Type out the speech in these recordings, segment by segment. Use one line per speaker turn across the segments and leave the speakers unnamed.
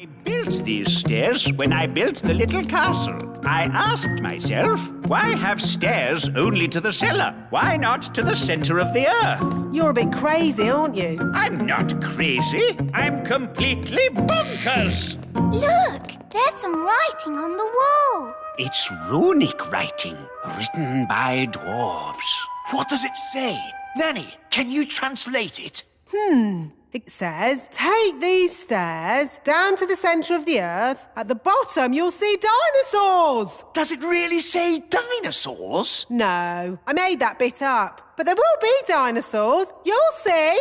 I built these stairs when I built the little castle. I asked myself, why have stairs only to the cellar? Why not to the center of the earth?
You're a bit crazy, aren't you?
I'm not crazy. I'm completely bonkers.
Look, there's some writing on the wall.
It's runic writing, written by dwarves.
What does it say? Nanny, can you translate it?
It says, take these stairs down to the centre of the earth. At the bottom, you'll see dinosaurs.
Does it really say dinosaurs?
No, I made that bit up. But there will be dinosaurs. You'll see.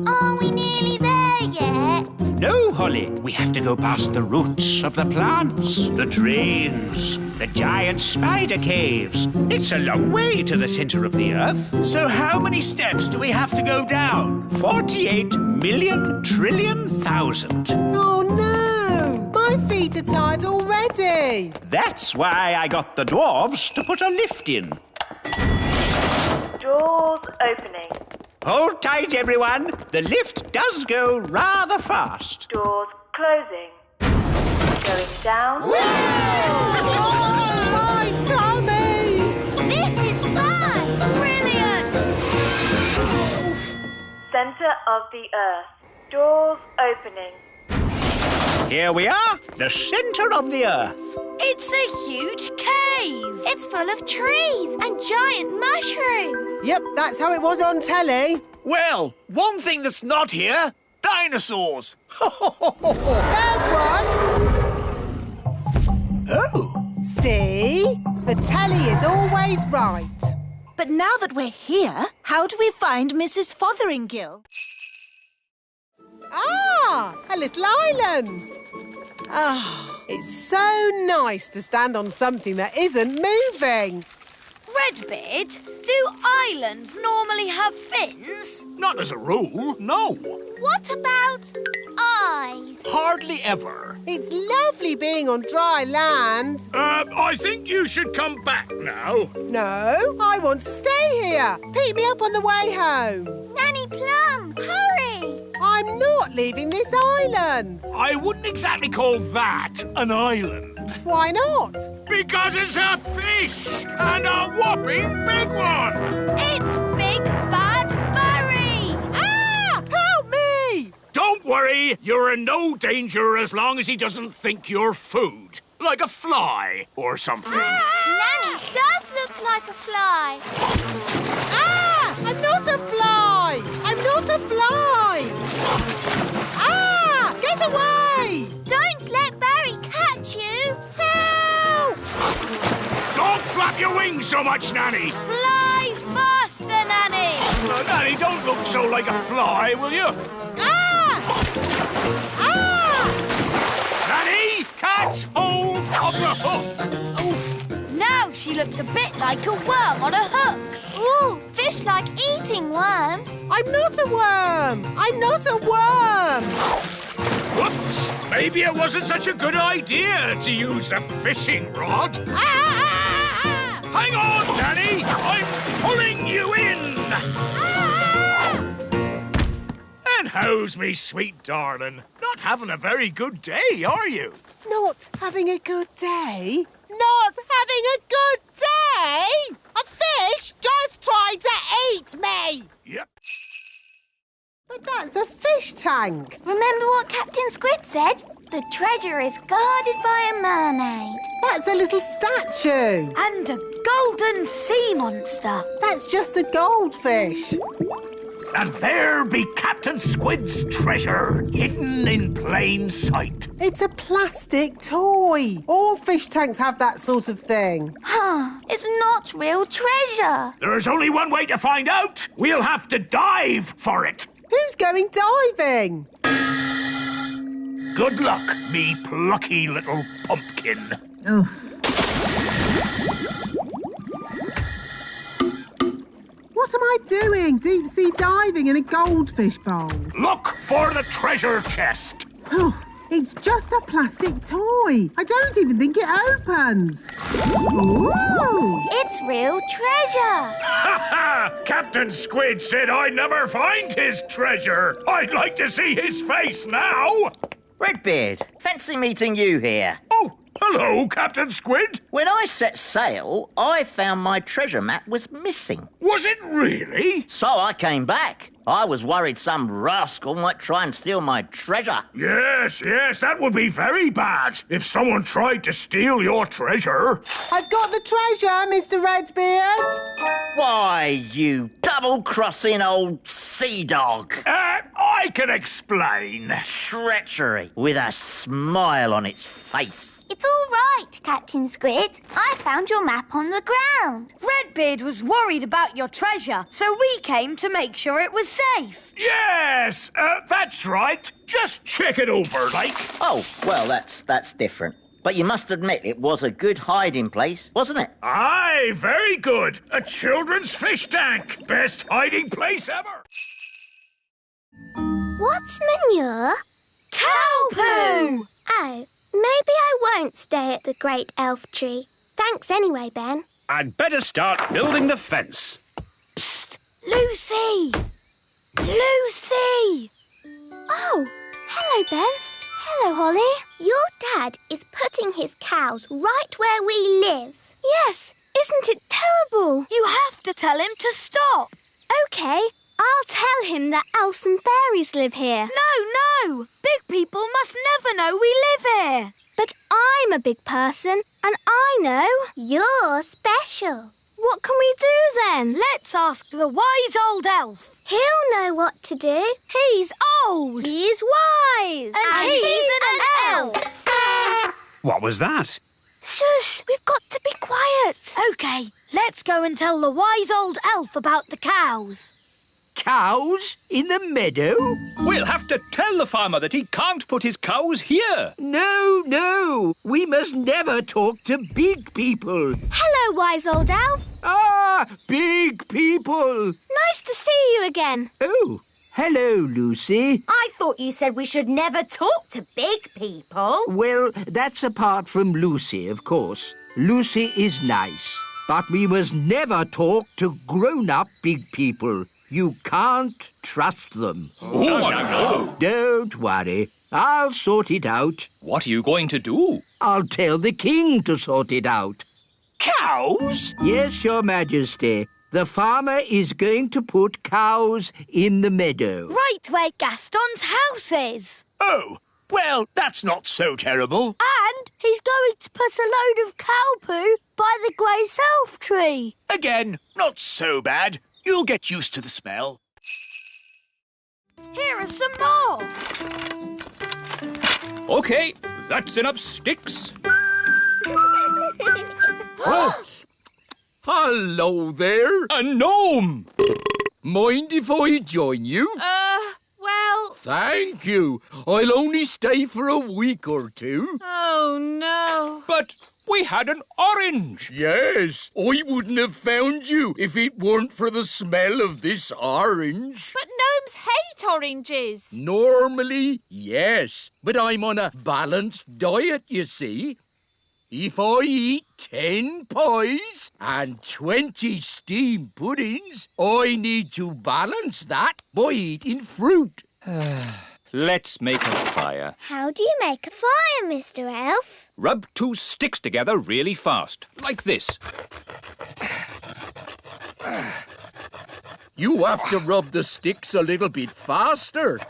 Are we nearly there yet?
No, Holly. We have to go past the roots of the plants, the drains, the giant spider caves. It's a long way to the center of the earth.
So how many steps do we have to go down?
48,000,000,000,000.
Oh, no. My feet are tired already.
That's why I got the dwarves to put a lift in.
Doors opening.
Hold tight, everyone. The lift does go rather fast.
Doors closing. Going down.
My tummy!
This is fun! Brilliant!
Center of the earth. Doors opening.
Here we are, the center of the earth.
It's a huge cave. It's full of trees and giant mushrooms.
Yep, that's how it was on telly.
Well, one thing that's not here, dinosaurs.
There's one.
Oh.
See? The telly is always right.
But now that we're here, how do we find Mrs. Fotheringill?
Ah, a little island. Ah, it's so nice to stand on something that isn't moving.
Redbeard, do islands normally have fins?
Not as a rule, no.
What about eyes?
Hardly ever.
It's lovely being on dry land.
I think you should come back now.
No, I want to stay here. Pick me up on the way home.
Nanny Plum, hurry!
I'm not leaving this island.
I wouldn't exactly call that an island.
Why not?
Because it's a fish, and a whopping big one.
It's Big Bad Furry!
Ah! Help me!
Don't worry, you're in no danger as long as he doesn't think you're food. Like a fly or something.
Nanny does look like a fly.
Ah! I'm not a fly! I'm not a fly! Ah! Get away!
Don't let Barry catch you.
Help!
Don't flap your wings so much, Nanny.
Fly faster, Nanny.
Nanny, don't look so like a fly, will you?
Ah! Ah!
Nanny, catch hold of the hook.
Oof. Now she looks a bit like a worm on a hook. Ooh, fish like eating worms.
I'm not a worm! I'm not a worm!
Whoops! Maybe it wasn't such a good idea to use a fishing rod.
Ah!
Hang on, Nanny! I'm pulling you in!
Ah!
And how's me sweet darling? Not having a very good day, are you?
Not having a good day? Not having a good day? A fish just tried to eat me!
Yep.
But that's a fish tank.
Remember what Captain Squid said? The treasure is guarded by a mermaid.
That's a little statue.
And a golden sea monster.
That's just a goldfish.
And there be Captain Squid's treasure, hidden in plain sight.
It's a plastic toy. All fish tanks have that sort of thing.
Huh, it's not real treasure.
There's only one way to find out. We'll have to dive for it.
Who's going diving?
Good luck, me plucky little pumpkin.
What am I doing? Deep sea diving in a goldfish bowl.
Look for the treasure chest.
Oh, It's just a plastic toy. I don't even think it opens. Ooh!
It's real treasure.
Ha ha! Captain Squid said I'd never find his treasure. I'd like to see his face now.
Redbeard, fancy meeting you here.
Oh, hello, Captain Squid.
When I set sail, I found my treasure map was missing.
Was it really?
So I came back. I was worried some rascal might try and steal my treasure.
Yes, that would be very bad if someone tried to steal your treasure.
I've got the treasure, Mr. Redbeard.
Why, you double-crossing old sea dog.
I can explain.
Treachery with a smile on its face.
It's all right, Captain Squid. I found your map on the ground.
Redbeard was worried about your treasure, so we came to make sure it was safe.
Yes, that's right. Just check it over, like.
Oh, well, that's different. But you must admit it was a good hiding place, wasn't it?
Aye, very good. A children's fish tank. Best hiding place ever.
What's manure?
Cow poo!
Oh, maybe I won't stay at the great elf tree. Thanks anyway, Ben.
I'd better start building the fence.
Psst! Lucy! Lucy!
Oh, hello, Ben. Hello, Holly. Your dad is putting his cows right where we live. Yes, isn't it terrible?
You have to tell him to stop.
OK, I'll tell him that elves and fairies live here.
No! Big people must never know we live here.
But I'm a big person, and I know. You're special. What can we do then?
Let's ask the wise old elf.
He'll know what to do.
He's old.
He's wise.
And he's an elf.
What was that?
Shush, we've got to be quiet.
OK, let's go and tell the wise old elf about the cows.
Cows in the meadow?
We'll have to tell the farmer that he can't put his cows here.
No. We must never talk to big people.
Hello, wise old elf.
Ah, big people.
Nice to see you again.
Oh, hello, Lucy.
I thought you said we should never talk to big people.
Well, that's apart from Lucy, of course. Lucy is nice. But we must never talk to grown-up big people. You can't trust them.
Oh, no.
Don't worry. I'll sort it out.
What are you going to do?
I'll tell the king to sort it out.
Cows?
Yes, Your Majesty. The farmer is going to put cows in the meadow.
Right where Gaston's house is.
Oh, well, that's not so terrible.
And he's going to put a load of cow poo by the great elf tree.
Again, not so bad. You'll get used to the smell.
Here are some more.
OK, that's enough sticks.
Oh, hello there.
A gnome!
Mind if I join you?
Well...
Thank you. I'll only stay for a week or two.
Oh, no.
But we had an orange.
Yes, I wouldn't have found you if it weren't for the smell of this orange.
But gnomes hate oranges.
Normally, yes, but I'm on a balanced diet, you see. If I eat 10 pies and 20 steamed puddings, I need to balance that by eating fruit.
Let's make a fire.
How do you make a fire, Mr. Elf?
Rub 2 sticks together really fast, like this.
You have to rub the sticks a little bit faster.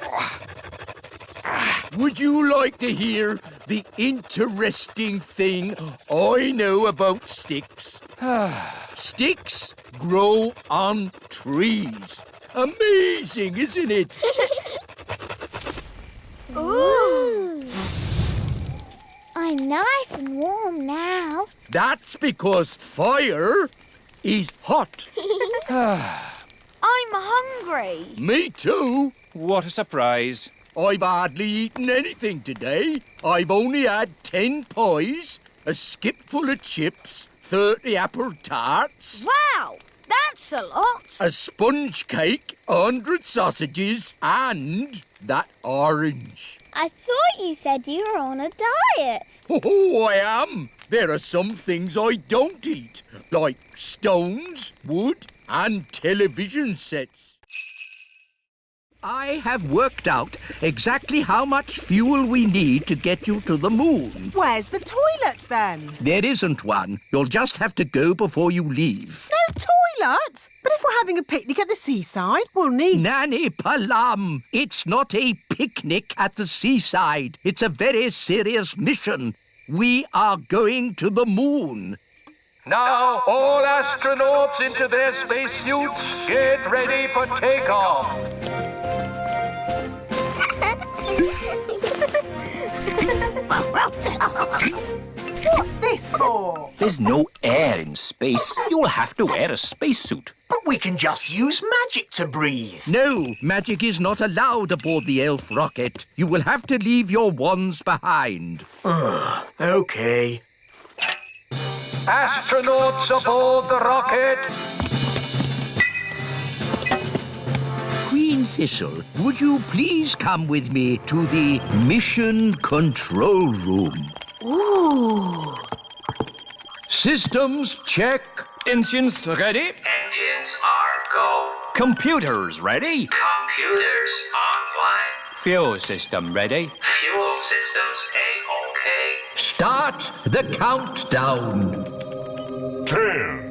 Would you like to hear the interesting thing I know about sticks? Sticks grow on trees. Amazing, isn't it?
Ooh. I'm nice and warm now.
That's because fire is hot.
I'm hungry.
Me too.
What a surprise.
I've hardly eaten anything today. I've only had 10 pies, a skipful of chips, 30 apple tarts,
Wow, that's a lot.
a sponge cake, 100 sausages, and that orange.
I thought you said you were on a diet.
Oh, I am. There are some things I don't eat, like stones, wood, and television sets. I have worked out exactly how much fuel we need to get you to the moon.
Where's the toilet, then?
There isn't one. You'll just have to go before you leave.
No toilet? But if we're having a picnic at the seaside, we'll need...
Nanny Palam, it's not a picnic at the seaside. It's a very serious mission. We are going to the moon. Now, all astronauts into their spacesuits. Get ready for takeoff.
What's this for?
There's no air in space. You'll have to wear a spacesuit.
But we can just use magic to breathe.
No, magic is not allowed aboard the elf rocket. You will have to leave your wands behind.
OK.
Astronauts aboard the rocket. Queen Thistle, would you please come with me to the mission control room?
Ooh.
Systems check.
Engines ready?
Engines are go.
Computers ready?
Computers online.
Fuel system ready?
Fuel systems A-OK.
Start the countdown.
10.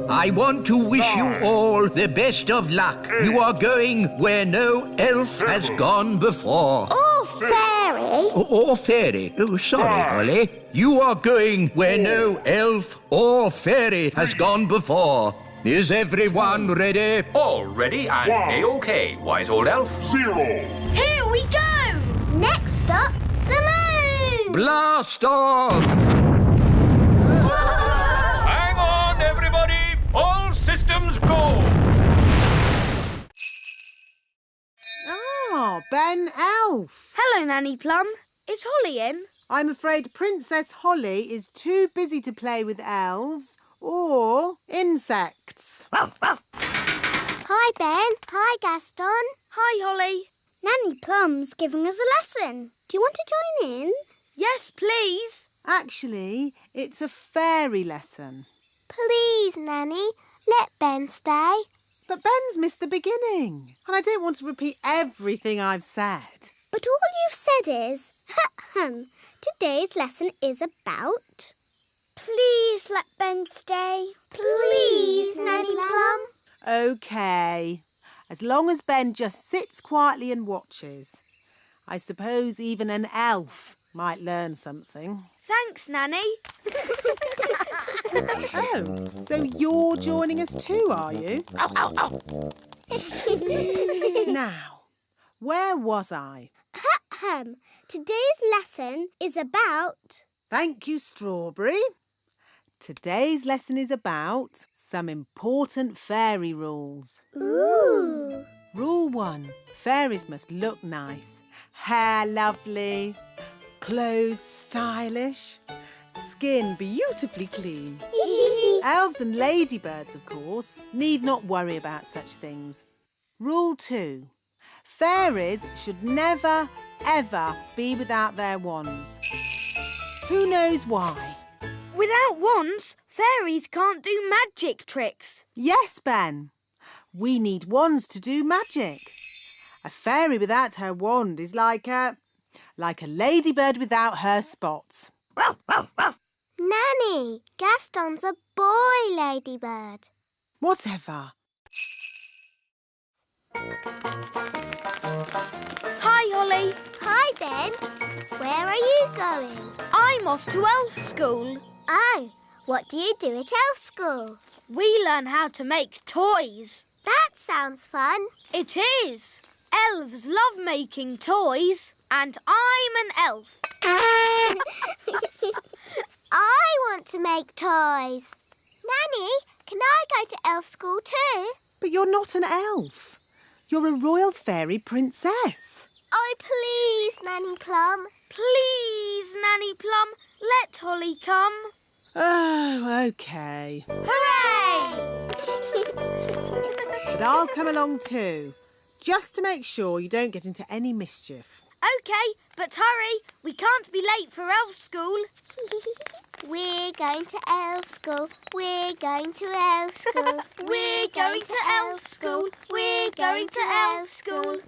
I want to wish you all the best of luck. You are going where no elf has gone before.
Oh, fairy.
Or fairy. Oh, sorry, Holly. You are going where no elf or fairy has gone before. Is everyone ready?
All ready and A-OK, wise old elf.
0.
Here we go. Next stop, the moon.
Blast off!
Hang on, everybody. All systems go.
Ah, Ben Elf.
Hello, Nanny Plum. Is Holly in?
I'm afraid Princess Holly is too busy to play with elves or insects.
Hi, Ben. Hi, Gaston.
Hi, Holly.
Nanny Plum's giving us a lesson. Do you want to join in?
Yes, please.
Actually, it's a fairy lesson.
Please, Nanny, let Ben stay.
But Ben's missed the beginning, and I don't want to repeat everything I've said.
But all you've said is, today's lesson is about... Please let Ben stay. Please, Nanny Plum.
OK. As long as Ben just sits quietly and watches. I suppose even an elf might learn something.
Thanks, Nanny.
Oh, so you're joining us too, are you? Now, where was I?
Today's lesson is about...
Thank you, Strawberry. Today's lesson is about some important fairy rules.
Ooh.
Rule 1. Fairies must look nice. Hair lovely. Clothes stylish. Skin beautifully clean. Elves and ladybirds, of course, need not worry about such things. Rule 2. Fairies should never, ever be without their wands. Who knows why?
Without wands, fairies can't do magic tricks.
Yes, Ben. We need wands to do magic. A fairy without her wand is like a ladybird without her spots.
Nanny, Gaston's a boy ladybird.
Whatever.
Hi, Holly.
Hi, Ben. Where are you going?
I'm off to elf school.
Oh, what do you do at elf school?
We learn how to make toys.
That sounds fun.
It is. Elves love making toys, and I'm an elf.
I want to make toys. Nanny, can I go to elf school too?
But you're not an elf. You're a royal fairy princess.
Oh, please, Nanny Plum.
Please, Nanny Plum, let Holly come.
Oh, OK.
Hooray!
But I'll come along too, just to make sure you don't get into any mischief.
OK, but hurry. We can't be late for elf school.
We're going to elf school. We're going to elf school.
We're going to elf school. We're going to elf school.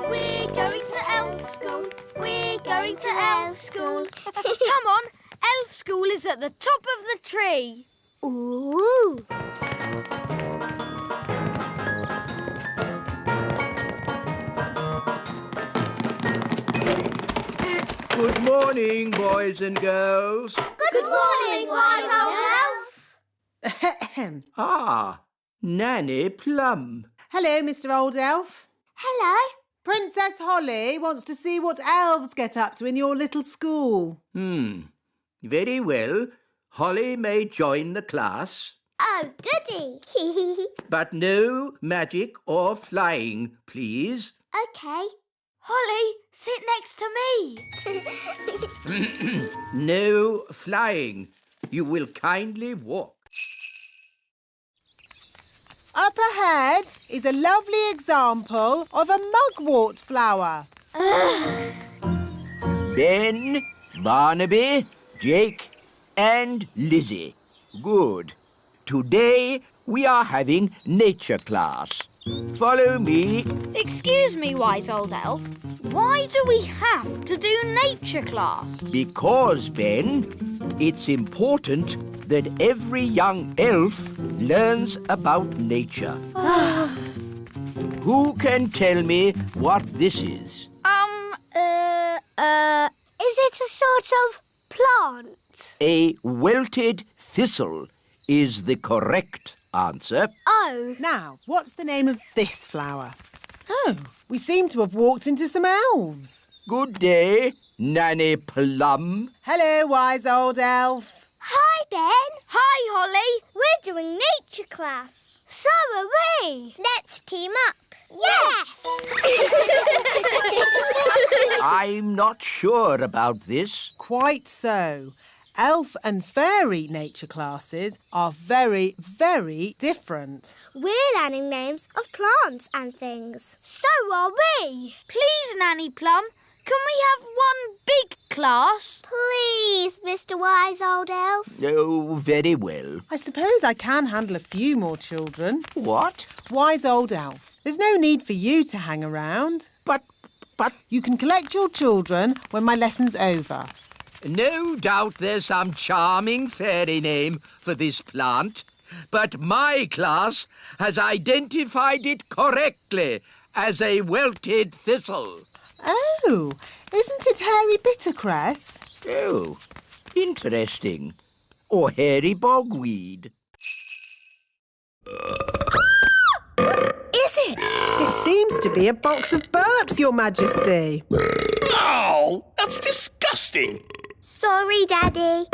We're going to elf school. We're going to elf school.
Come on, elf school is at the top of the tree.
Ooh.
Good morning, boys and girls.
Good morning, wise old elf.
Ah, Nanny Plum.
Hello, Mr. Old Elf.
Hello.
Princess Holly wants to see what elves get up to in your little school.
Very well. Holly may join the class,
Oh, goody.
but no magic or flying, please.
OK.
Holly, sit next to me.
No flying. You will kindly walk.
Up ahead is a lovely example of a mugwort flower.
Ben, Barnaby, Jake and Lizzie. Good. Today we are having nature class. Follow me.
Excuse me, wise old elf. Why do we have to do nature class?
Because, Ben, it's important that every young elf learns about nature. Who can tell me what this is?
Is it a sort of plant?
A wilted thistle is the correct answer.
Oh.
Now, what's the name of this flower? Oh, we seem to have walked into some elves.
Good day, Nanny Plum.
Hello, wise old elf.
Hi, Ben.
Hi, Holly.
We're doing nature class. So are we. Let's team up. Yes!
I'm not sure about this.
Quite so. Elf and fairy nature classes are very, very different.
We're learning names of plants and things. So are we.
Please, Nanny Plum, can we have one big class?
Please, Mr. Wise Old Elf.
Oh, very well.
I suppose I can handle a few more children.
What?
Wise old elf, there's no need for you to hang around.
But...
You can collect your children when my lesson's over.
No doubt there's some charming fairy name for this plant, but my class has identified it correctly as a wilted thistle.
Oh, isn't it hairy bittercress?
Oh, interesting. Or hairy bogweed.
Is it?
It seems to be a box of burps, Your Majesty.
Oh, that's disgusting.
Sorry, Daddy.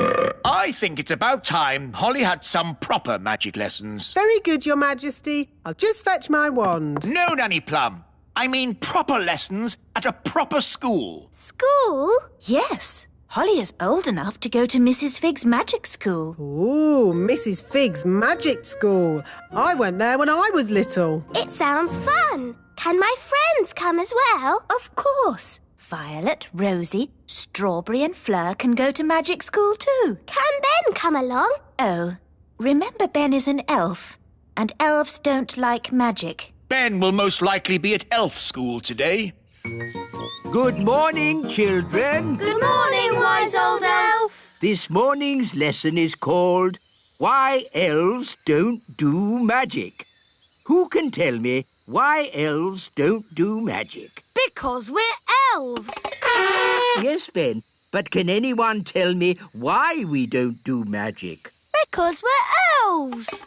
I think it's about time Holly had some proper magic lessons.
Very good, Your Majesty. I'll just fetch my wand.
No, Nanny Plum. I mean proper lessons at a proper school.
School?
Yes. Holly is old enough to go to Mrs. Fig's magic school.
Ooh, Mrs. Fig's magic school. I went there when I was little.
It sounds fun. Can my friends come as well?
Of course. Violet, Rosie, Strawberry and Fleur can go to magic school too.
Can Ben come along?
Oh, remember Ben is an elf, and elves don't like magic.
Ben will most likely be at elf school today.
Good morning, children.
Good morning, wise old elf.
This morning's lesson is called Why Elves Don't Do Magic. Who can tell me why elves don't do magic?
Because we're elves.
Yes, Ben, but can anyone tell me why we don't do magic?
Because we're elves.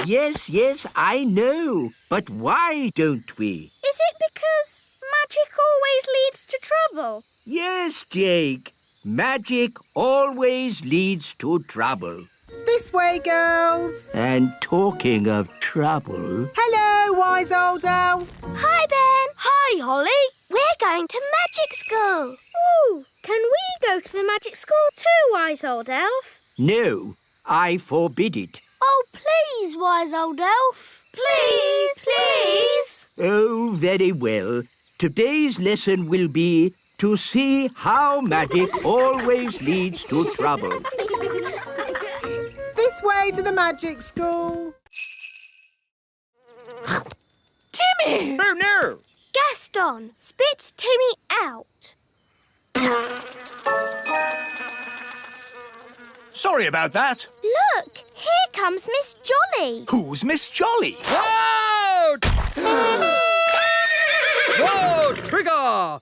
Yes, I know. But why don't we?
Is it because magic always leads to trouble?
Yes, Jake. Magic always leads to trouble.
This way, girls.
And talking of trouble...
Hello, wise old elf.
Hi, Ben.
Hi, Holly.
We're going to magic school.
Ooh, can we go to the magic school too, wise old elf?
No, I forbid it.
Oh, please, wise old elf. Please, please.
Oh, very well. Today's lesson will be to see how magic always leads to trouble.
This way to the magic school.
Timmy!
Oh, no!
Gaston, spit Timmy out.
Sorry about that.
Look, here comes Miss Jolly.
Who's Miss Jolly?
Out! Whoa, Trigger!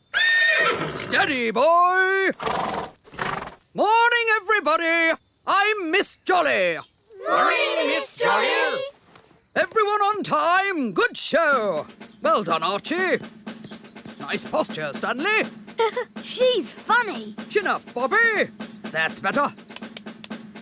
Steady, boy! Morning, everybody! I'm Miss Jolly.
Morning, Miss Jolly.
Everyone on time. Good show. Well done, Archie. Nice posture, Stanley.
She's funny.
Chin up, Bobby. That's better.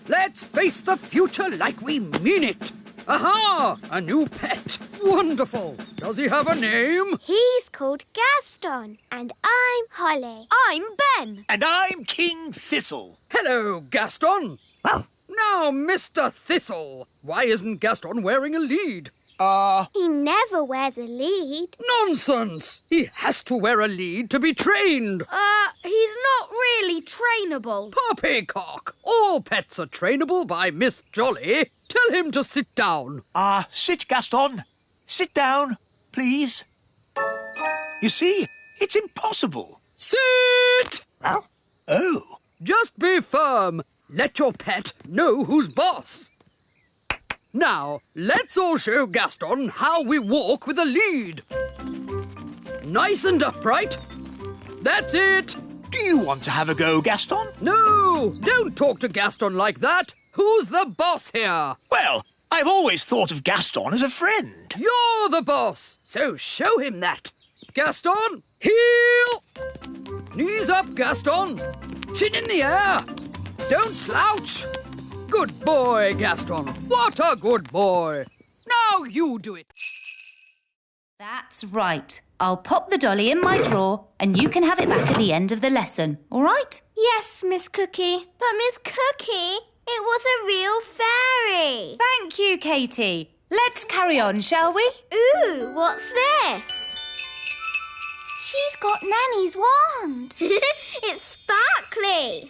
Let's face the future like we mean it. Aha! A new pet. Wonderful. Does he have a name?
He's called Gaston, and I'm Holly.
I'm Ben.
And I'm King Thistle.
Hello, Gaston. Now, Mr. Thistle, why isn't Gaston wearing a lead?
He never wears a lead.
Nonsense! He has to wear a lead to be trained.
He's not really trainable.
Poppycock! All pets are trainable by Miss Jolly. Tell him to sit down.
Sit, Gaston. Sit down, please. You see, it's impossible.
Sit!
Oh.
Just be firm. Let your pet know who's boss. Now, let's all show Gaston how we walk with a lead. Nice and upright. That's it.
Do you want to have a go, Gaston?
No, don't talk to Gaston like that. Who's the boss here?
Well, I've always thought of Gaston as a friend.
You're the boss, so show him that. Gaston, heel. Knees up, Gaston. Chin in the air. Don't slouch. Good boy, Gaston. What a good boy. Now you do it.
That's right. I'll pop the dolly in my drawer and you can have it back at the end of the lesson, all right?
Yes, Miss Cookie. But Miss Cookie, it was a real fairy.
Thank you, Katie. Let's carry on, shall we?
Ooh, what's this? She's got Nanny's wand. It's sparkly.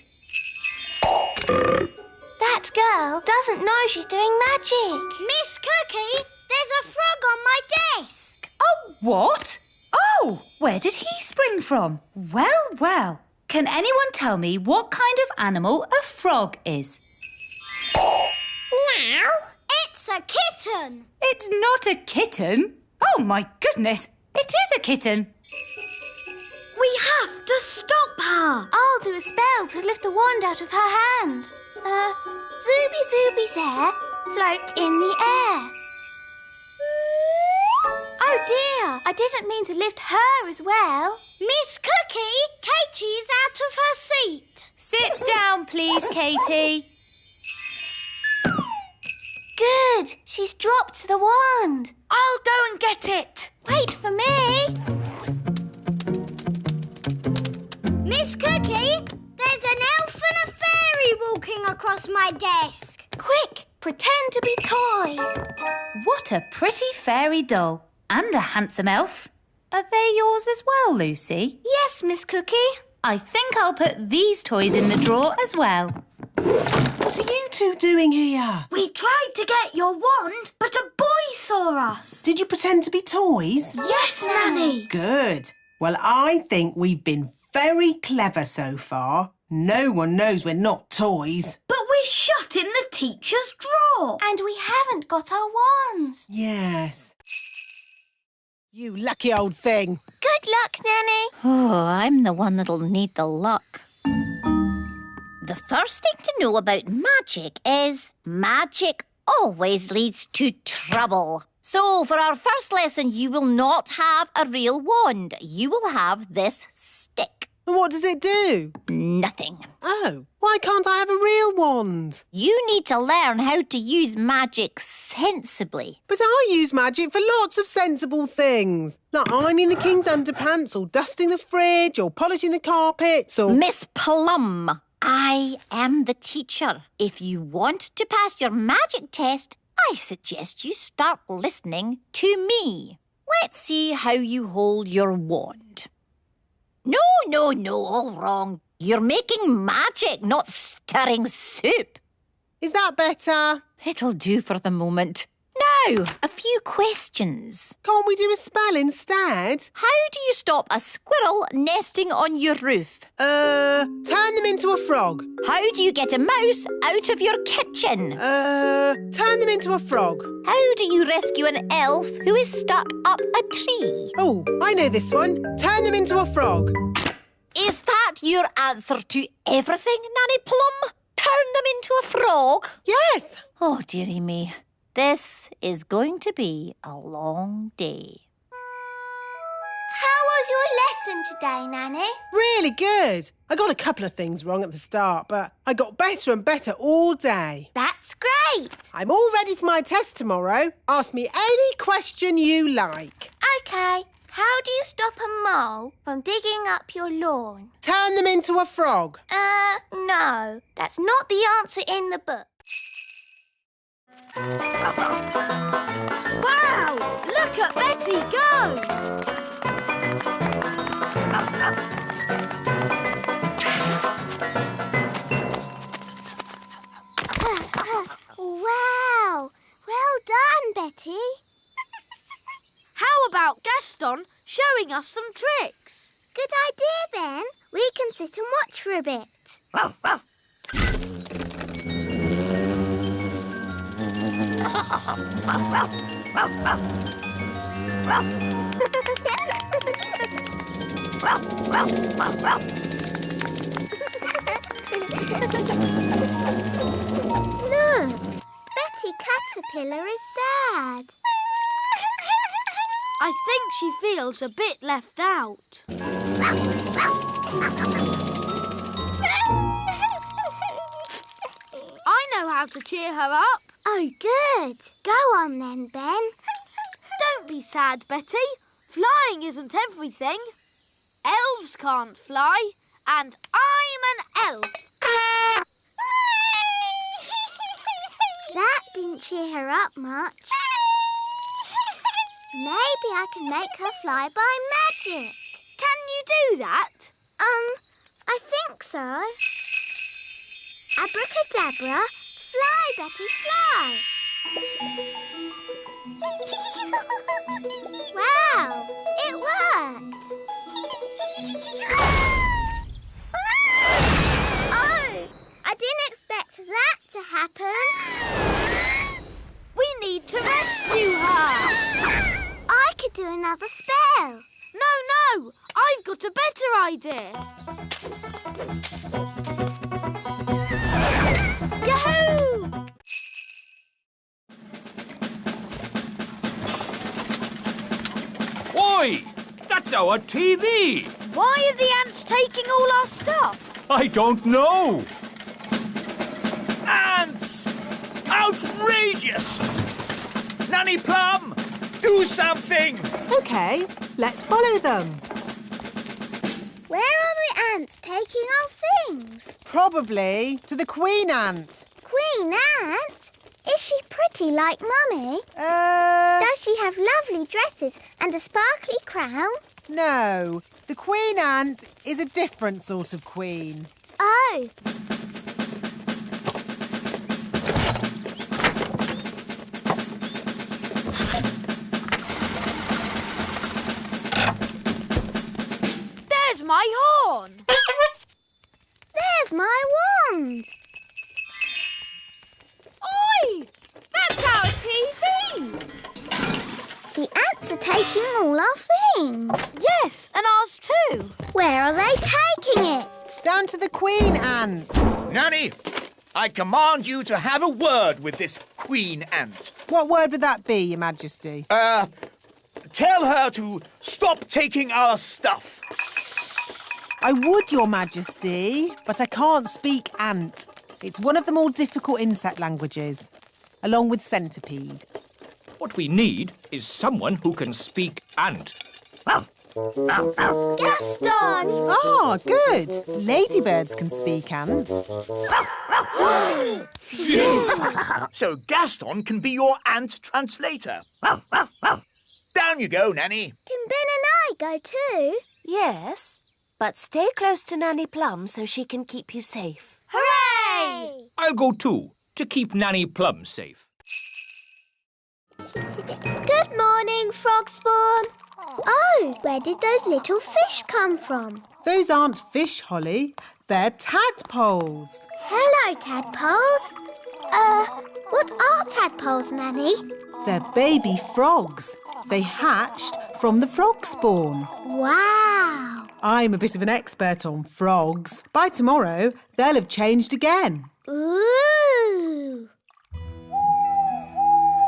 That girl doesn't know she's doing magic.
Miss Cookie, there's a frog on my desk.
Oh, what? Oh, where did he spring from? Well, well. Can anyone tell me what kind of animal a frog is?
Meow. It's a kitten.
It's not a kitten. Oh, my goodness. It is a kitten.
We have to stop her.
I'll do a spell to lift the wand out of her hand. Zooby Zooby's hair float in the air. Oh dear, I didn't mean to lift her as well.
Miss Cookie, Katie's out of her seat.
Sit down, please, Katie.
Good, she's dropped the wand.
I'll go and get it.
Wait for me.
Miss Cookie, there's an elf and a fairy walking across my desk.
Quick, pretend to be toys.
What a pretty fairy doll. And a handsome elf. Are they yours as well, Lucy?
Yes, Miss Cookie.
I think I'll put these toys in the drawer as well.
What are you two doing here?
We tried to get your wand, but a boy saw us.
Did you pretend to be toys?
Yes, Nanny.
Good. Well, I think we've been very clever so far. No one knows we're not toys.
But we're shut in the teacher's drawer.
And we haven't got our wands.
Yes. You lucky old thing.
Good luck, Nanny.
Oh, I'm the one that'll need the luck. The first thing to know about magic is magic always leads to trouble. So for our first lesson, you will not have a real wand. You will have this stick.
What does it do?
Nothing.
Oh, why can't I have a real wand?
You need to learn how to use magic sensibly.
But I use magic for lots of sensible things. Like ironing the king's underpants or dusting the fridge or polishing the carpets or...
Miss Plum, I am the teacher. If you want to pass your magic test, I suggest you start listening to me. Let's see how you hold your wand. No, all wrong. You're making magic, not stirring soup.
Is that better?
It'll do for the moment. Now, a few questions.
Can't we do a spell instead?
How do you stop a squirrel nesting on your roof?
Turn them into a frog.
How do you get a mouse out of your kitchen?
Turn them into a frog.
How do you rescue an elf who is stuck up a tree?
Oh, I know this one. Turn them into a frog.
Is that your answer to everything, Nanny Plum? Turn them into a frog?
Yes.
Oh, dearie me. This is going to be a long day.
How was your lesson today, Nanny?
Really good. I got a couple of things wrong at the start, but I got better and better all day.
That's great.
I'm all ready for my test tomorrow. Ask me any question you like.
OK. How do you stop a mole from digging up your lawn?
Turn them into a frog.
No. That's not the answer in the book.
Wow! Look at Betty go!
Wow! Well done, Betty.
How about Gaston showing us some tricks?
Good idea, Ben. We can sit and watch for a bit. Look, Betty Caterpillar is sad.
I think she feels a bit left out. I know how to cheer her up.
Oh, good. Go on then, Ben.
Don't be sad, Betty. Flying isn't everything. Elves can't fly, and I'm an elf.
That didn't cheer her up much. Maybe I can make her fly by magic.
Can you do that?
I think so. Abracadabra, fly, Betty, fly. Wow, it worked. Oh, I didn't expect that to happen.
We need to rescue her.
I could do another spell.
No, I've got a better idea. Yahoo!
Oi! That's our TV!
Why are the ants taking all our stuff?
I don't know! Ants! Outrageous! Nanny Plum, do something!
OK, let's follow them.
Where are the ants taking our things?
Probably to the queen ant.
Queen Ant? Is she pretty like Mummy? Does she have lovely dresses and a sparkly crown?
No, the queen ant is a different sort of queen.
Oh.
There's my horn.
There's my wand.
Oi! That's our TV!
The ants are taking all our things.
Yes, and ours too.
Where are they taking it?
Down to the queen ant.
Nanny, I command you to have a word with this queen ant.
What word would that be, Your Majesty?
Tell her to stop taking our stuff.
I would, Your Majesty, but I can't speak ant. It's one of the more difficult insect languages, along with centipede.
What we need is someone who can speak ant.
Gaston!
Ah, good. Ladybirds can speak ant.
So Gaston can be your ant translator. Down you go, Nanny.
Can Ben and I go too?
Yes, but stay close to Nanny Plum so she can keep you safe.
Hooray!
I'll go too, to keep Nanny Plum safe.
Good morning, Frog Spawn. Oh, where did those little fish come from?
Those aren't fish, Holly. They're tadpoles.
Hello, tadpoles. What are tadpoles, Nanny?
They're baby frogs. They hatched from the frog spawn.
Wow.
I'm a bit of an expert on frogs. By tomorrow, they'll have changed again.
Ooh.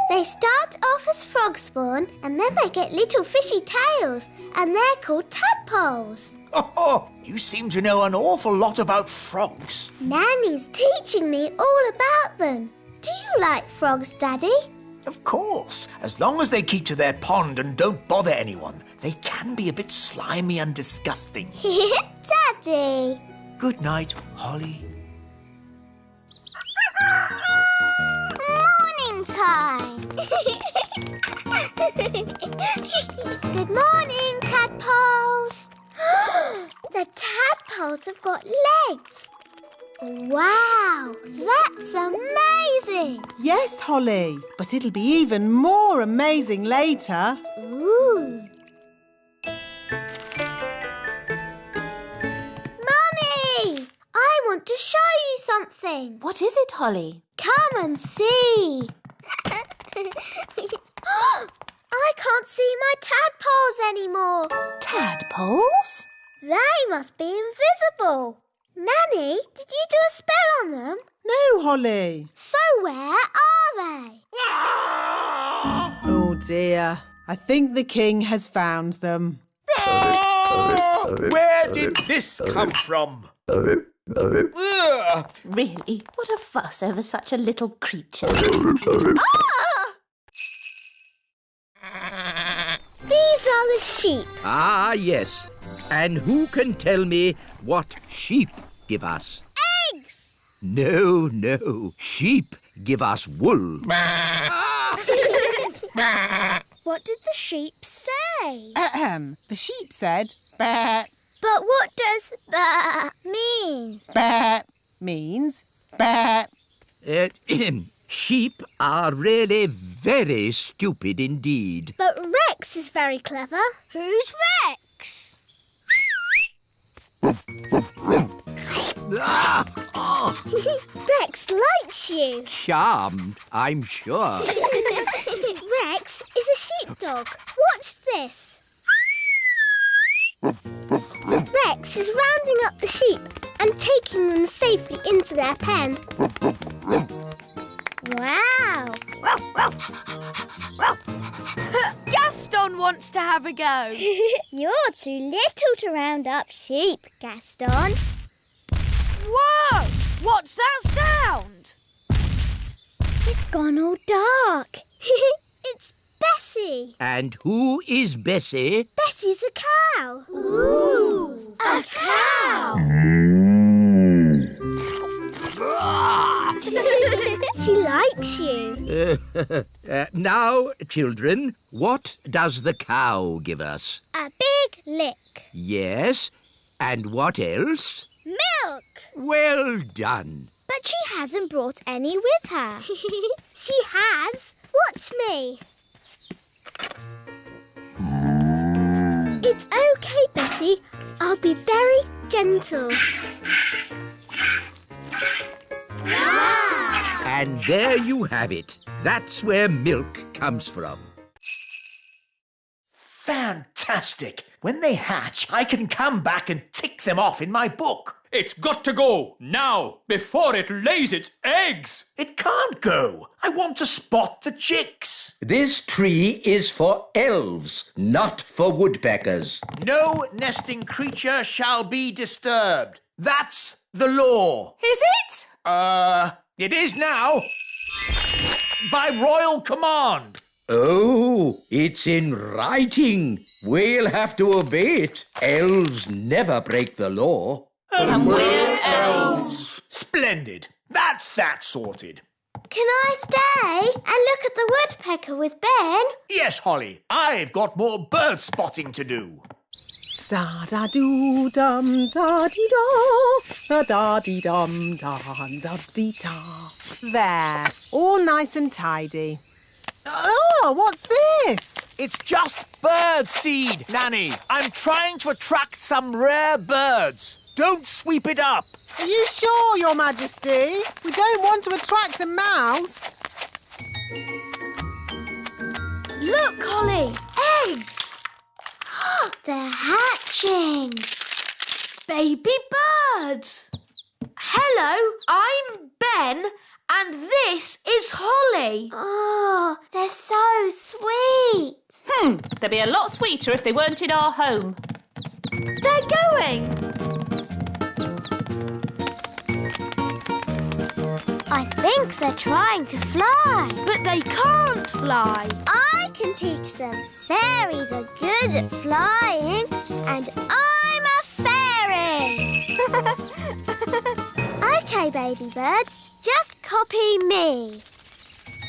They start off as frog spawn and then they get little fishy tails and they're called tadpoles.
Oh, you seem to know an awful lot about frogs.
Nanny's teaching me all about them. Do you like frogs, Daddy?
Of course, as long as they keep to their pond and don't bother anyone. They can be a bit slimy and disgusting.
Daddy!
Good night, Holly.
Morning time! Good morning, tadpoles! The tadpoles have got legs! Wow, that's amazing!
Yes, Holly, but it'll be even more amazing later.
Ooh! Mummy! I want to show you something.
What is it, Holly?
Come and see. I can't see my tadpoles anymore.
Tadpoles?
They must be invisible. Nanny, did you do a spell on them?
No, Holly.
So where are they?
Oh, dear. I think the king has found them.
Oh, where did this come from? Ugh.
Really? What a fuss over such a little creature.
These are the sheep.
Ah, yes. And who can tell me what sheep give us?
Eggs!
No. Sheep give us wool.
What did the sheep say?
The sheep said, "Bah."
But what does "bah" mean?
Bah means bah.
Sheep are really very stupid indeed.
But Rex is very clever. Who's Rex? Rex likes you.
Charmed, I'm sure.
Rex is a sheepdog. Watch this. Rex is rounding up the sheep and taking them safely into their pen. Wow!
Gaston wants to have a go.
You're too little to round up sheep, Gaston.
Whoa! What's that sound?
It's gone all dark. It's Bessie.
And who is Bessie?
Bessie's a cow. Ooh! A cow! She likes you.
Now, children, what does the cow give us?
A big lick.
Yes, and what else?
Milk.
Well done.
But she hasn't brought any with her. She has. Watch me. It's okay, Bessie. I'll be very gentle. Wow!
And there you have it. That's where milk comes from.
Fantastic! When they hatch, I can come back and tick them off in my book.
It's got to go, now, before it lays its eggs.
It can't go. I want to spot the chicks.
This tree is for elves, not for woodpeckers.
No nesting creature shall be disturbed. That's the law.
Is it?
It is now. By royal command.
Oh, it's in writing. We'll have to obey it. Elves never break the law.
And we're elves.
Splendid. That's that sorted.
Can I stay and look at the woodpecker with Ben?
Yes, Holly. I've got more bird spotting to do.
Da-da-doo-dum-da-dee-da, da-da-dee-dum-dum-da-dee-da. There, all nice and tidy. Oh, what's this?
It's just bird seed, Nanny. I'm trying to attract some rare birds. Don't sweep it up.
Are you sure, Your Majesty? We don't want to attract a mouse.
Look, Holly, eggs.
They're hatching.
Baby birds. Hello, I'm Ben, and this is Holly.
Oh, they're so sweet.
They'd be a lot sweeter if they weren't in our home.
They're going.
I think they're trying to fly.
But they can't fly.
I can teach them. Fairies are good at flying, and I'm a fairy. OK, baby birds, just copy me.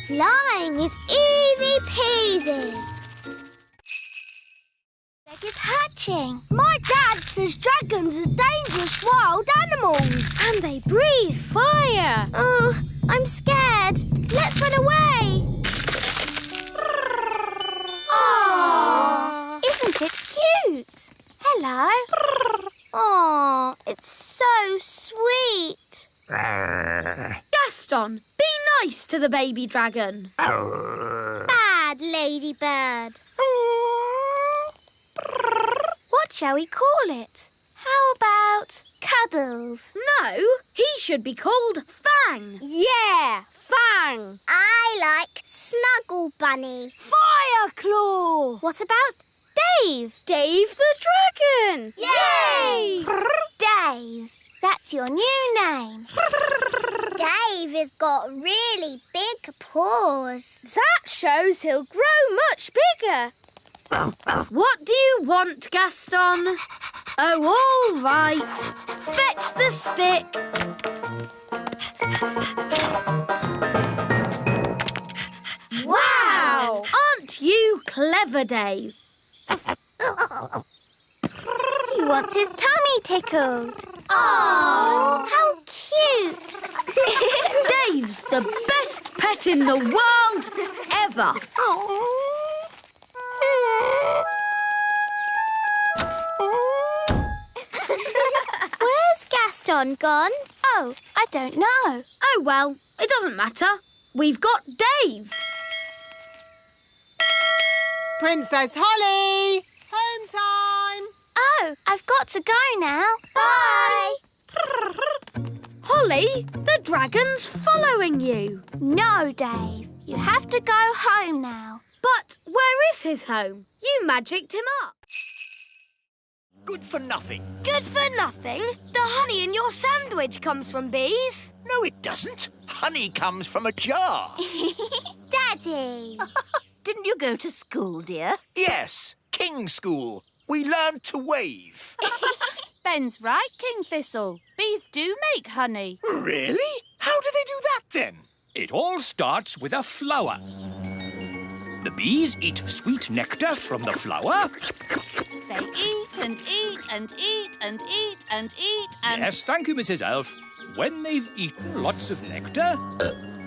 Flying is easy peasy. Egg is hatching.
My dad says dragons are dangerous wild animals.
And they breathe fire. Oh, I'm scared. Let's run away. Oh, isn't it cute? Hello. Oh, it's so sweet.
Gaston, be nice to the baby dragon.
Bad ladybird. What shall we call it? How about Cuddles?
No, he should be called Fang.
Yeah, Fang. I like Snuggle Bunny.
Fireclaw.
What about Dave?
Dave the dragon.
Yay! Dave, that's your new name. Dave has got really big paws.
That shows he'll grow much bigger. What do you want, Gaston? Oh, all right. Fetch the stick. Wow! Aren't you clever, Dave?
He wants his tummy tickled. Oh, how cute.
Dave's the best pet in the world ever.
Where's Gaston gone? Oh, I don't know.
Oh, well, it doesn't matter. We've got Dave.
Princess Holly! Home time!
Oh, I've got to go now. Bye!
Holly, the dragon's following you.
No, Dave. You have to go home now.
But where is his home? You magicked him up.
Good for nothing.
Good for nothing? The honey in your sandwich comes from bees.
No, it doesn't. Honey comes from a jar.
Daddy!
Didn't you go to school, dear?
Yes, King's School. We learned to wave.
Ben's right, King Thistle. Bees do make honey.
Really? How do they do that, then?
It all starts with a flower. The bees eat sweet nectar from the flower.
They eat and eat and eat and eat and eat and...
Yes, thank you, Mrs. Elf. When they've eaten lots of nectar,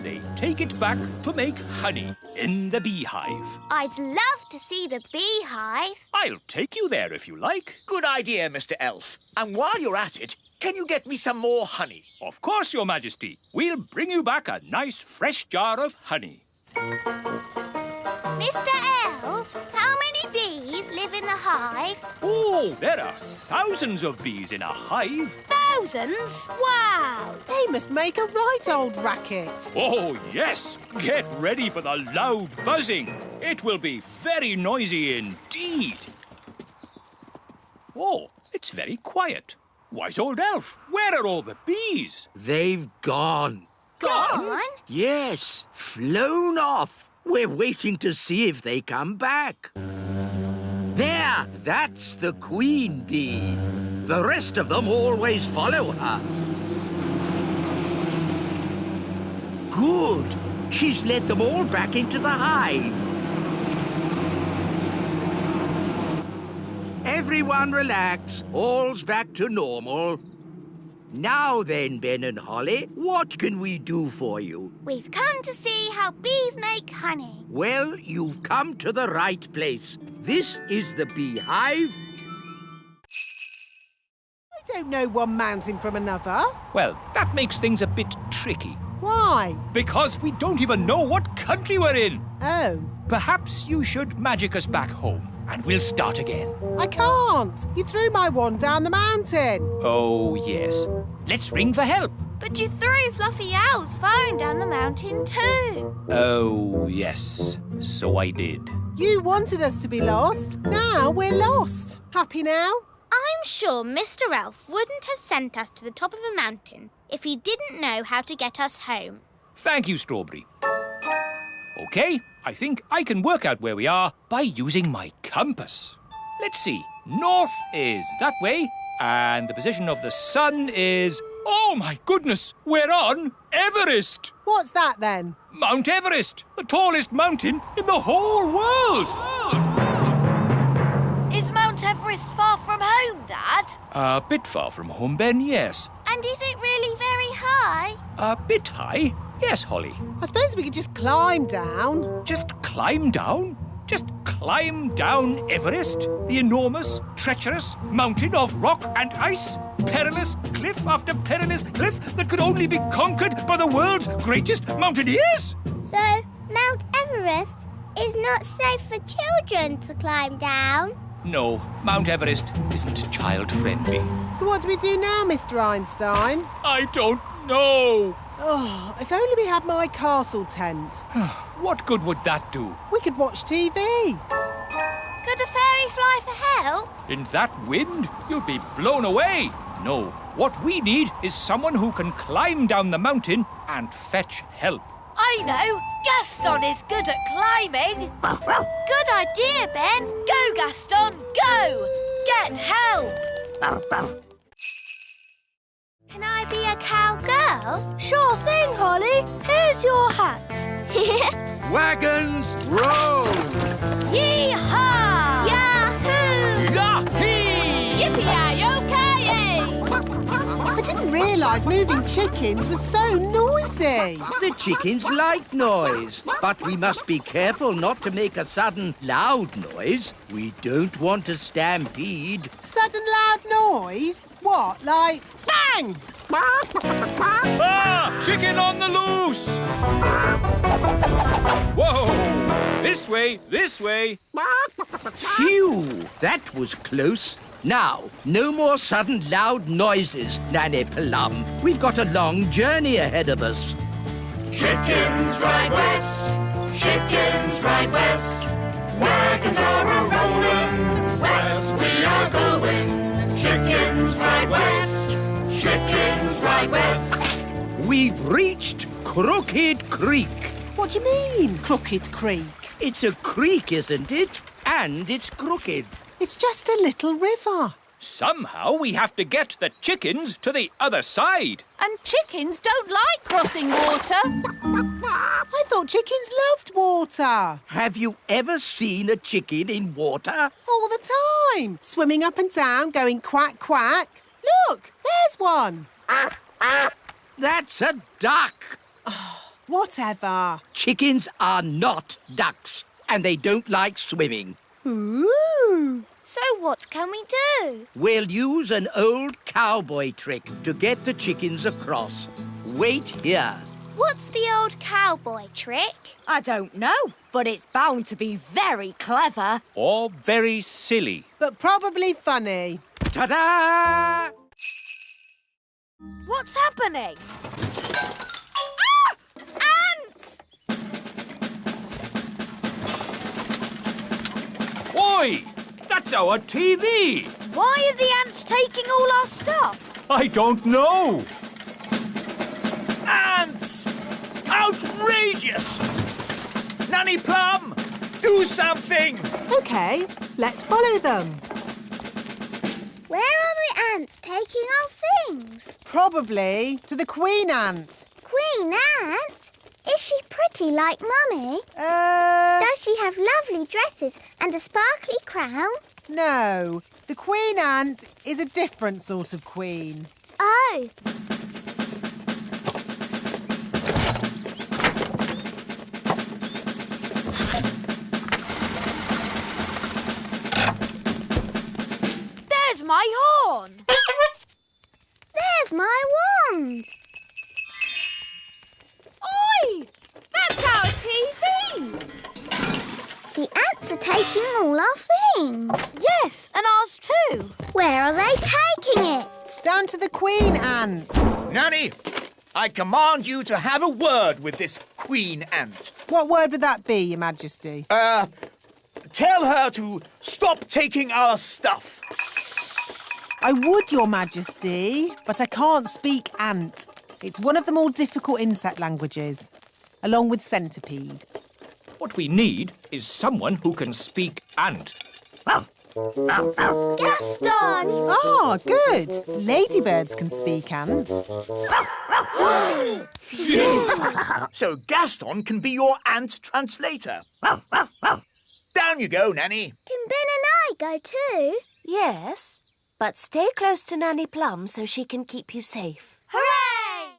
they take it back to make honey in the beehive.
I'd love to see the beehive.
I'll take you there if you like.
Good idea, Mr. Elf. And while you're at it, can you get me some more honey?
Of course, Your Majesty. We'll bring you back a nice fresh jar of honey.
Mr. Elf, how many bees live in the hive?
Oh, there are thousands of bees in a hive.
Thousands? Wow!
They must make a right old racket.
Oh, yes. Get ready for the loud buzzing. It will be very noisy indeed. Oh, it's very quiet. Wise old elf, where are all the bees?
They've gone.
Gone?
Yes, flown off. We're waiting to see if they come back. There, that's the queen bee. The rest of them always follow her. Good. She's led them all back into the hive. Everyone relax. All's back to normal. Now then, Ben and Holly, what can we do for you?
We've come to see how bees make honey.
Well, you've come to the right place. This is the beehive.
I don't know one mountain from another.
Well, that makes things a bit tricky.
Why?
Because we don't even know what country we're in.
Oh.
Perhaps you should magic us back home, and we'll start again.
I can't. You threw my wand down the mountain.
Oh, yes. Let's ring for help.
But you threw Fluffy Owl's phone down the mountain too.
Oh, yes. So I did.
You wanted us to be lost. Now we're lost. Happy now?
I'm sure Mr. Elf wouldn't have sent us to the top of a mountain if he didn't know how to get us home.
Thank you, Strawberry. OK, I think I can work out where we are by using my compass. Let's see. North is that way, and the position of the sun is... Oh, my goodness! We're on Everest!
What's that, then?
Mount Everest, the tallest mountain in the whole world!
Is Mount Everest far from home, Dad?
A bit far from home, Ben, yes.
And is it really very high?
A bit high? Yes, Holly.
I suppose we could just climb down.
Just climb down? Just climb down Everest, the enormous, treacherous mountain of rock and ice? Perilous cliff after perilous cliff that could only be conquered by the world's greatest mountaineers?
So, Mount Everest is not safe for children to climb down?
No, Mount Everest isn't child-friendly.
So what do we do now, Mr. Einstein?
I don't know.
Oh, if only we had my castle tent.
What good would that do?
We could watch TV.
Could a fairy fly for help?
In that wind, you'd be blown away. No, what we need is someone who can climb down the mountain and fetch help.
I know! Gaston is good at climbing! Good idea, Ben! Go, Gaston, go! Get help!
Can I be a cowgirl?
Sure thing, Holly. Here's your hat.
Wagons roll!
Yee-haw!
Yahoo!
Yahee!
Yippee-yi-yo-ki-yay!
I didn't realise moving chickens was so noisy.
The chickens like noise, but we must be careful not to make a sudden loud noise. We don't want a stampede.
Sudden loud noise? What, like bang?
Ah! Chicken on the loose! Whoa! This way, this way.
Phew! That was close. Now, no more sudden loud noises, Nanny Plum. We've got a long journey ahead of us.
Chickens ride west, chickens ride west. Wagons are a-rolling, west we are going. Chickens ride west, chickens ride west.
We've reached Crooked Creek.
What do you mean, Crooked Creek?
It's a creek, isn't it? And it's crooked.
It's just a little river.
Somehow we have to get the chickens to the other side.
And chickens don't like crossing water.
I thought chickens loved water.
Have you ever seen a chicken in water?
All the time. Swimming up and down, going quack, quack. Look, there's one.
That's a duck.
Whatever.
Chickens are not ducks, and they don't like swimming.
Ooh.
So what can we do?
We'll use an old cowboy trick to get the chickens across. Wait here.
What's the old cowboy trick?
I don't know, but it's bound to be very clever.
Or very silly.
But probably funny.
Ta-da!
What's happening?
Ants!
Oi! That's our TV!
Why are the ants taking all our stuff?
I don't know.
Ants! Outrageous! Nanny Plum, do something!
OK, let's follow them.
Where are the ants taking our things?
Probably to the queen ant.
Queen ant? Is she pretty like Mummy? Does she have lovely dresses and a sparkly crown?
No, the queen ant is a different sort of queen.
Oh.
There's my horn.
There's my wand.
Oi! That's our TV!
The ants are taking all our things.
Yes, and ours too.
Where are they taking it?
Down to the queen ant.
Nanny, I command you to have a word with this queen ant.
What word would that be, Your Majesty?
Tell her to stop taking our stuff.
I would, Your Majesty, but I can't speak ant. It's one of the more difficult insect languages, along with centipede.
What we need is someone who can speak ant.
Gaston!
Ah, good. Ladybirds can speak ant.
So Gaston can be your ant translator. Down you go, Nanny.
Can Ben and I go too?
Yes, but stay close to Nanny Plum so she can keep you safe.
Hooray!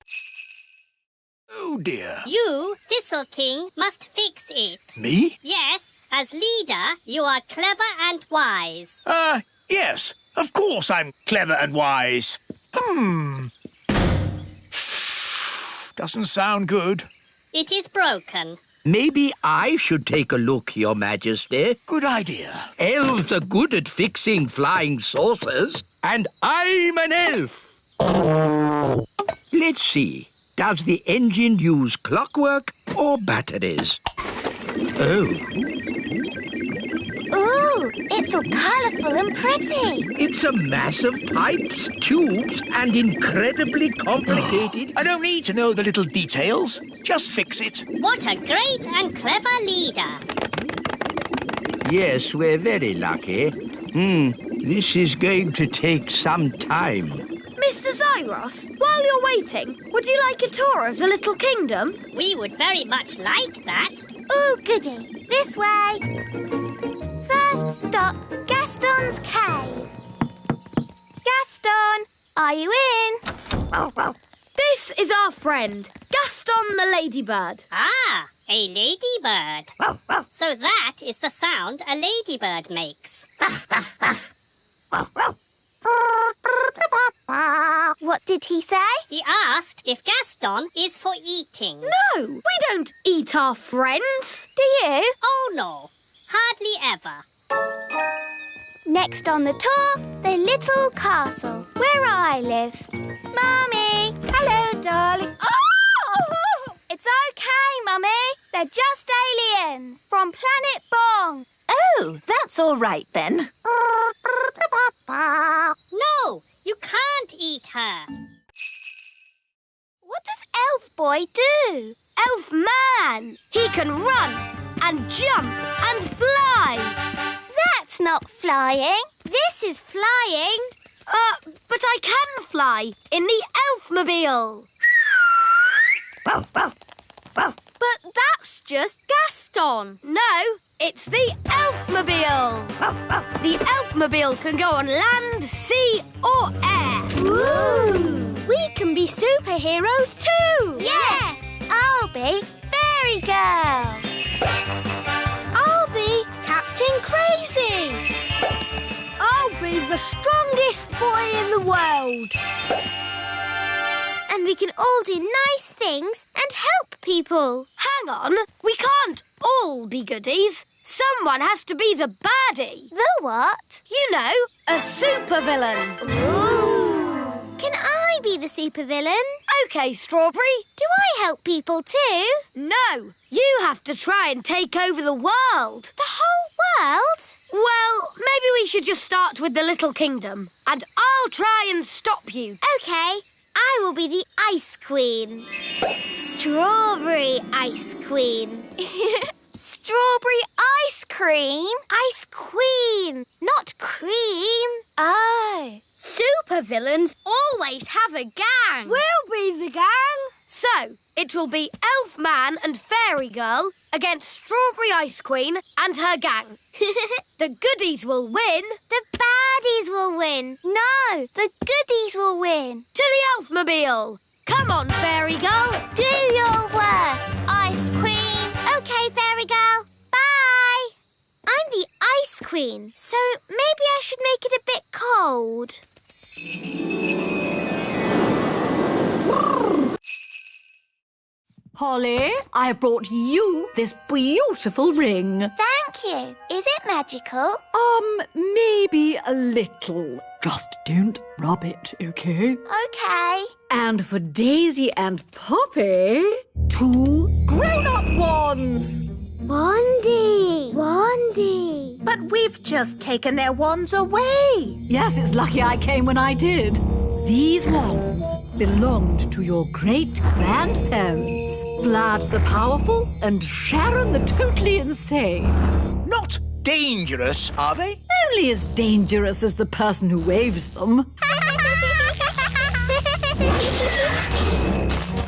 Oh, dear.
You, Thistle King, must fix it.
Me?
Yes. As leader, you are clever and wise.
Yes. Of course I'm clever and wise. Doesn't sound good.
It is broken.
Maybe I should take a look, Your Majesty.
Good idea.
Elves are good at fixing flying saucers, and I'm an elf. Let's see. Does the engine use clockwork or batteries? Oh.
Ooh, it's so colourful and pretty.
It's a mass of pipes, tubes, and incredibly complicated.
I don't need to know the little details. Just fix it.
What a great and clever leader.
Yes, we're very lucky. This is going to take some time.
Mr. Zyros, while you're waiting, would you like a tour of the Little Kingdom?
We would very much like that.
Ooh, goody. This way. First stop, Gaston's cave. Gaston, are you in?
This is our friend, Gaston the ladybird.
Ah, a ladybird. So that is the sound a ladybird makes.
What did he say?
He asked if Gaston is for eating.
No, we don't eat our friends.
Do you?
Oh, no. Hardly ever.
Next on the tour, the little castle, where I live. Mummy!
Hello, darling. Oh!
It's okay, Mummy. They're just aliens from Planet Bong.
Oh, that's all right then.
No, you can't eat her.
What does Elf Boy do?
Elf Man. He can run and jump and fly.
That's not flying. This is flying.
But I can fly in the Elfmobile. But that's just Gaston. No, it's the Elfmobile. The Elfmobile can go on land, sea or air.
Ooh!
We can be superheroes too.
Yes! I'll be Fairy Girl.
I'll be Captain Crazy. I'll be the strongest boy in the world.
And we can all do nice things and help people.
Hang on, we can't all be goodies. Someone has to be the baddie.
The what?
You know, a supervillain.
Ooh. Can I be the supervillain?
OK, Strawberry.
Do I help people too?
No, you have to try and take over the world.
The whole world?
Well, maybe we should just start with the Little Kingdom. And I'll try and stop you.
OK. I will be the Ice Queen. Strawberry Ice Queen. Strawberry ice cream? Ice Queen, not cream.
Oh. Supervillains always have a gang.
We'll be the gang.
So, it will be Elf Man and Fairy Girl against Strawberry Ice Queen and her gang. The goodies will win.
The baddies will win. No, the goodies will win.
To the Elfmobile. Come on, Fairy Girl.
Do your worst, Ice Queen. OK, Fairy Girl. Bye. I'm the Ice Queen, so maybe I should make it a bit cold.
Holly, I have brought you this beautiful ring.
Thank you. Is it magical?
Maybe a little. Just don't rub it, OK?
OK.
And for Daisy and Poppy, 2 grown-up wands.
Wandy.
But we've just taken their wands away.
Yes, it's lucky I came when I did. These wands belonged to your great-grandparents, Vlad the Powerful and Sharon the Totally Insane.
Not dangerous, are they?
Only as dangerous as the person who waves them.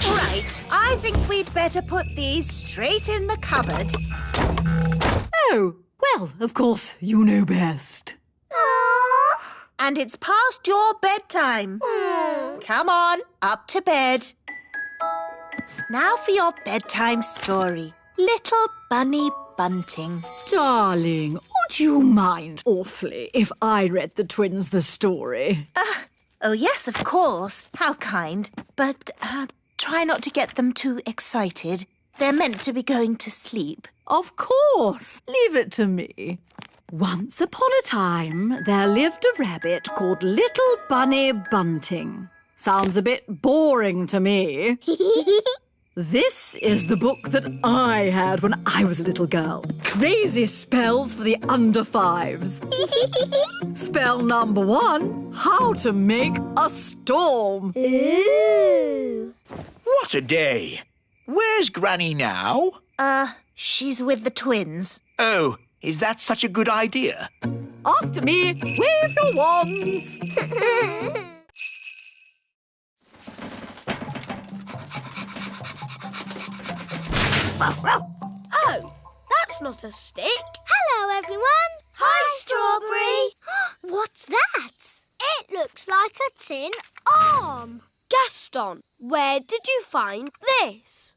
Right, I think we'd better put these straight in the cupboard.
Oh, well, of course, you know best.
And it's past your bedtime. Come on, up to bed. Now for your bedtime story. Little Bunny Bunting.
Darling, would you mind awfully if I read the twins the story?
Oh, yes, of course. How kind. But try not to get them too excited. They're meant to be going to sleep.
Of course. Leave it to me. Once upon a time, there lived a rabbit called Little Bunny Bunting. Sounds a bit boring to me. This is the book that I had when I was a little girl. Crazy spells for the under 5s. Spell number 1, how to make a storm.
Ooh.
What a day. Where's Granny now?
She's with the twins.
Oh, is that such a good idea?
After me, wave your wands.
Oh, that's not a stick.
Hello, everyone.
Hi, Strawberry.
What's that? It looks like a tin arm.
Gaston, where did you find this?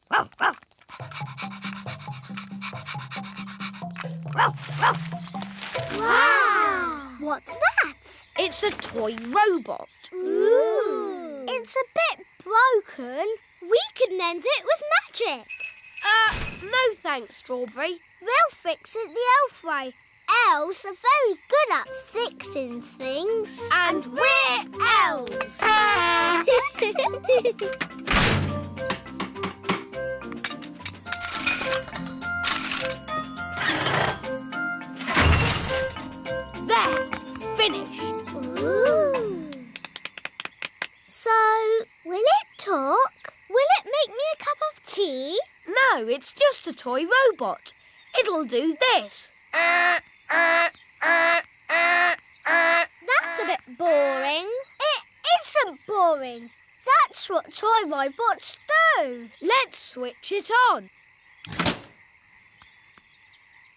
Wow! What's that?
It's a toy robot.
Ooh! It's a bit broken. We could mend it with magic.
No thanks, Strawberry.
We'll fix it the elf way. Elves are very good at fixing things.
And we're elves. There, finished.
Ooh. So, will it talk? Will it make me a cup of tea?
No, it's just a toy robot. It'll do this.
That's a bit boring. It isn't boring. That's what toy robots do.
Let's switch it on.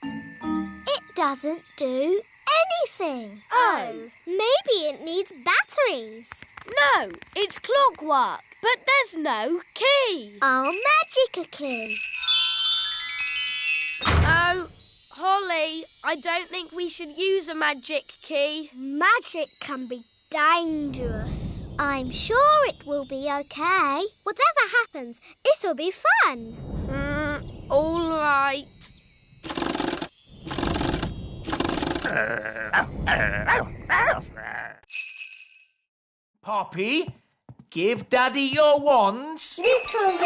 It doesn't do anything.
Oh.
Maybe it needs batteries.
No, it's clockwork, but there's no key.
I'll magic a key.
Oh, Holly, I don't think we should use a magic key.
Magic can be dangerous. I'm sure it will be okay. Whatever happens, it'll be fun.
All right.
Poppy, give Daddy your wands.
Little.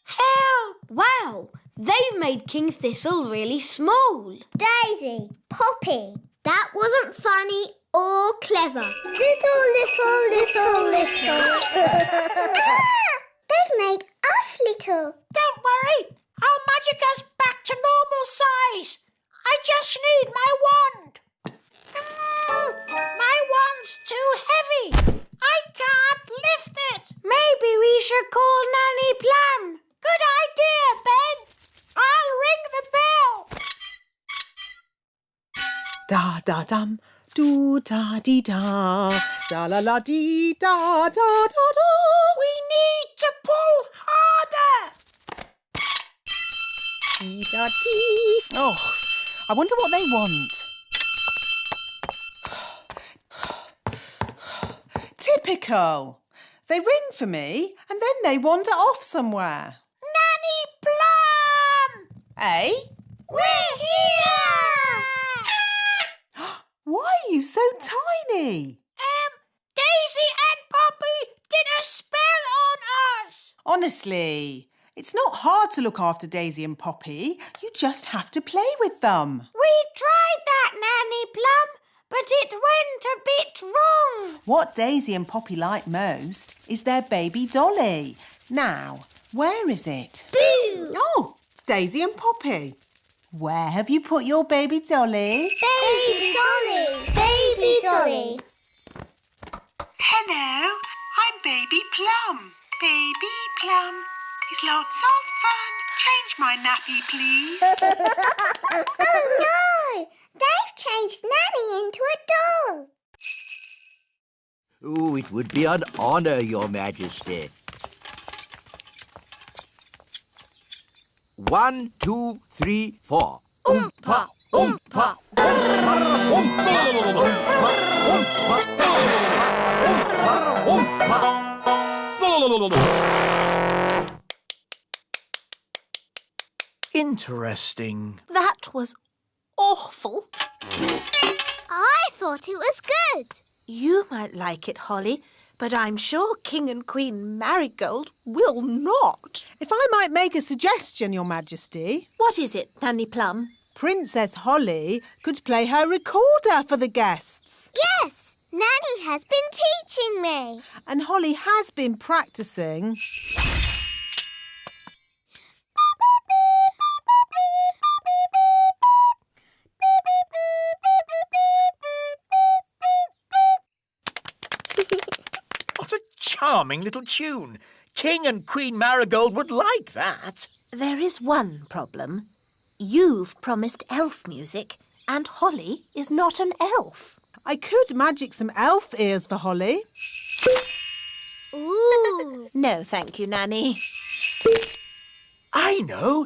Help! Wow, they've made King Thistle really small.
Daisy, Poppy, that wasn't funny or clever. Little. They've made us little.
Don't worry, I'll magic us back to normal size. I just need my wand. My wand's too heavy. I can't lift it.
Maybe we should
Da-da-dum, do-da-dee-da, da-la-la-dee-da-da-da-da.
We need to pull harder.
Dee-da-dee. Oh, I wonder what they want. Typical. They ring for me and then they wander off somewhere.
Nanny Plum!
Eh?
We're here!
Why are you so tiny?
Daisy and Poppy did a spell on us.
Honestly, it's not hard to look after Daisy and Poppy. You just have to play with them.
We tried that, Nanny Plum, but it went a bit wrong.
What Daisy and Poppy like most is their baby dolly. Now, where is it?
Boo!
Oh, Daisy and Poppy. Where have you put your baby dolly?
Baby Dolly! Baby Dolly!
Hello, I'm Baby Plum. Baby Plum is lots of fun. Change my nappy, please.
Oh no! They've changed Nanny into a doll.
Oh, it would be an honour, Your Majesty. 1, 2, 3, 4.
Oompa, oompa,
Interesting.
That was awful.
I thought it was good.
You might like it, Holly, but I'm sure King and Queen Marigold will not.
If I might make a suggestion, Your Majesty.
What is it, Nanny Plum?
Princess Holly could play her recorder for the guests.
Yes, Nanny has been teaching me.
And Holly has been practising.
What a charming little tune. King and Queen Marigold would like that.
There is one problem. You've promised elf music, and Holly is not an elf.
I could magic some elf ears for Holly.
Ooh.
No, thank you, Nanny.
I know.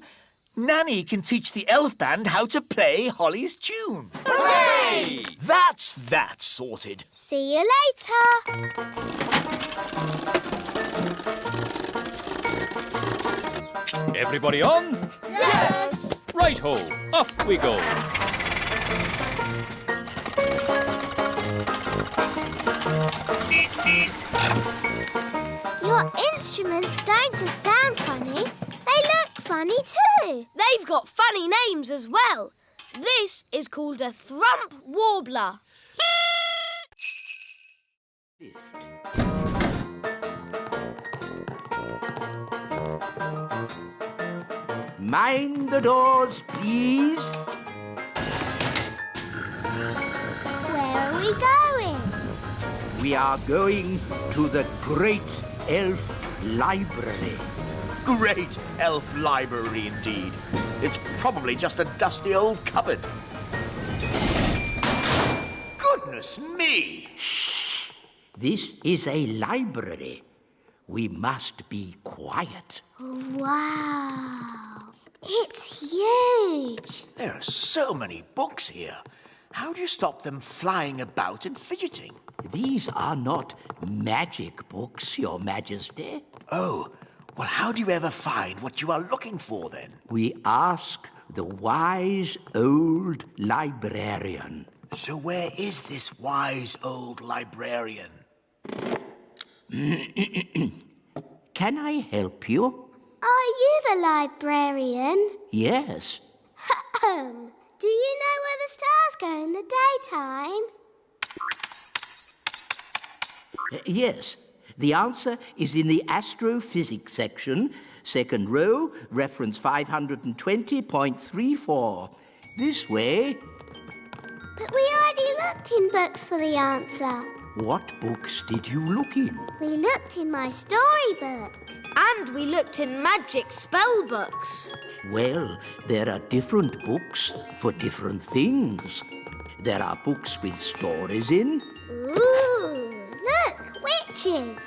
Nanny can teach the elf band how to play Holly's tune.
Hooray!
That's that sorted.
See you later.
Everybody on?
Yes.
Right-ho, off we go.
Your instruments don't just sound funny, they look funny too.
They've got funny names as well. This is called a thrump warbler.
Mind the doors, please.
Where are we going?
We are going to the Great Elf Library.
Great elf library indeed. It's probably just a dusty old cupboard. Goodness me!
Shh! This is a library. We must be quiet.
Wow. It's huge.
There are so many books here. How do you stop them flying about and fidgeting?
These are not magic books, Your Majesty.
Oh, well, how do you ever find what you are looking for, then?
We ask the wise old librarian.
So where is this wise old librarian?
Can I help you?
Are you the librarian?
Yes.
Do you know where the stars go in the daytime?
Yes. The answer is in the astrophysics section, second row, reference 520.34. This way.
But we already looked in books for the answer.
What books did you look in?
We looked in my storybook.
And we looked in magic spell books.
Well, there are different books for different things. There are books with stories in,
Ooh, look, witches.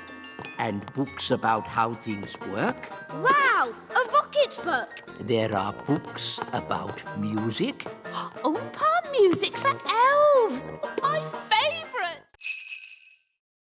and books about how things work.
Wow, a rocket book.
There are books about music,
Oompa music for elves.